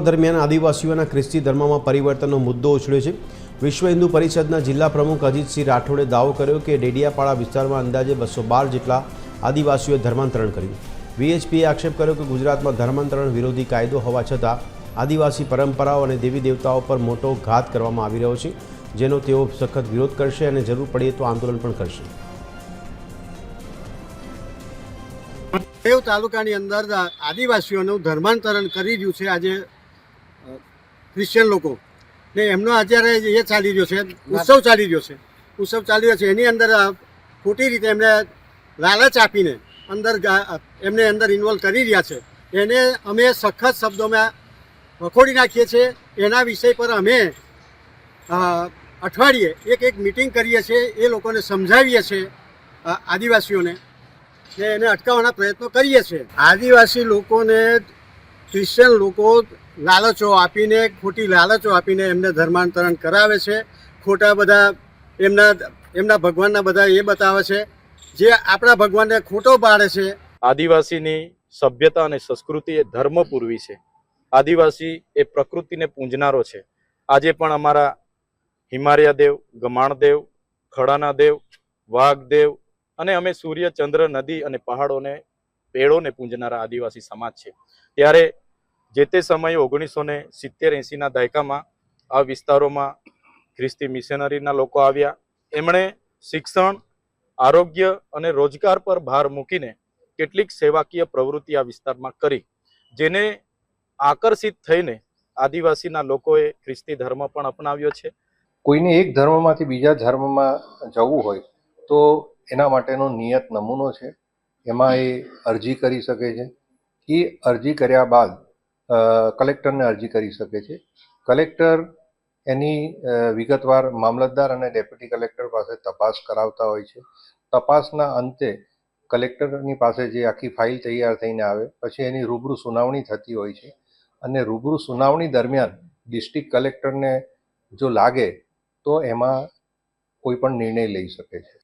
દરમિયાન આદિવાસીઓના ખ્રિસ્તી ધર્મમાં પરિવર્તનનો મુદ્દો ઉછળ્યો છે। વિશ્વ હિન્દુ પરિષદના જિલ્લા પ્રમુખ અજીતસિંહ રાઠોડે દાવો કર્યો કે ડેડિયાપાડા વિસ્તારમાં અંદાજે 212 જેટલા આદિવાસીઓએ ધર્માંતરણ કર્યું। વીએચપીએ આક્ષેપ કર્યો કે ગુજરાતમાં ધર્માંતરણ વિરોધી કાયદો હોવા છતાં આદિવાસી પરંપરાઓ અને દેવી દેવતાઓ પર મોટો ઘાત કરવામાં આવી રહ્યો છે, જેનો તેઓ સખત વિરોધ કરશે અને જરૂર પડે તો આંદોલન પણ કરશે। દેવ તાલુકાની અંદર આદિવાસીઓનું ધર્માંતરણ કરી રહ્યું છે આજે ક્રિશ્ચિયન લોકો ને એમનો અત્યારે એ ચાલી રહ્યો છે, ઉત્સવ ચાલી રહ્યો છે। એની અંદર ખોટી રીતે એમને લાલચ આપીને એમને અંદર ઇન્વોલ્વ કરી રહ્યા છે। એને અમે સખત શબ્દોમાં વખોડી નાખીએ છીએ। એના વિષય પર અમે અઠવાડિયે એક મિટિંગ કરીએ છીએ, એ લોકોને સમજાવીએ છીએ આદિવાસીઓને, ને એને અટકાવવાના પ્રયત્નો કરીએ છીએ। આદિવાસી લોકોને ક્રિશ્ચિયન લોકો લાલચો આપીને, ખોટી લાલચો આપીને એમને ધર્માંતરણ કરાવે છે। ખોટા બધા એમના ભગવાનના બધા એ બતાવે છે, જે આપણા ભગવાનને ખોટો પાડે છે। આદિવાસીની સભ્યતા અને સંસ્કૃતિ એ ધર્મપૂર્વી છે। આદિવાસી એ પ્રકૃતિને પૂંજનારો છે। આજે પણ અમારા હિમાલય દેવ, ગમાણદેવ, ખડાના દેવ, વાઘદેવ અને અમે સૂર્ય, ચંદ્ર, નદી અને પહાડોને, પેડોને પૂંજનારા આદિવાસી સમાજ છે। ત્યારે જે તે સમયે 1970-80ના દાયકામાં આ વિસ્તારોમાં ખ્રિસ્તી મિશનરીના લોકો આવ્યા। એમણે શિક્ષણ, આરોગ્ય અને રોજગાર પર ભાર મૂકીને કેટલીક સેવાકીય પ્રવૃત્તિ આ વિસ્તારમાં કરી, જેને આકર્ષિત થઈને આદિવાસીના લોકોએ ખ્રિસ્તી ધર્મ પણ અપનાવ્યો છે। કોઈને એક ધર્મમાંથી બીજા ધર્મમાં જવું હોય તો એના માટેનો નિયત નમૂનો છે। એમાં એ અરજી કરી શકે છે। એ અરજી કર્યા બાદ કલેક્ટરને અરજી કરી શકે છે। કલેક્ટર એની વિગતવાર મામલતદાર અને ડેપ્યુટી કલેક્ટર પાસે તપાસ કરાવતા હોય છે। તપાસના અંતે કલેક્ટરની પાસે જે આખી ફાઇલ તૈયાર થઈને આવે પછી એની રૂબરૂ સુનાવણી થતી હોય છે, અને રૂબરૂ સુનાવણી દરમિયાન ડિસ્ટ્રિક્ટ કલેક્ટરને જો લાગે તો એમાં કોઈ પણ નિર્ણય લઈ શકે છે।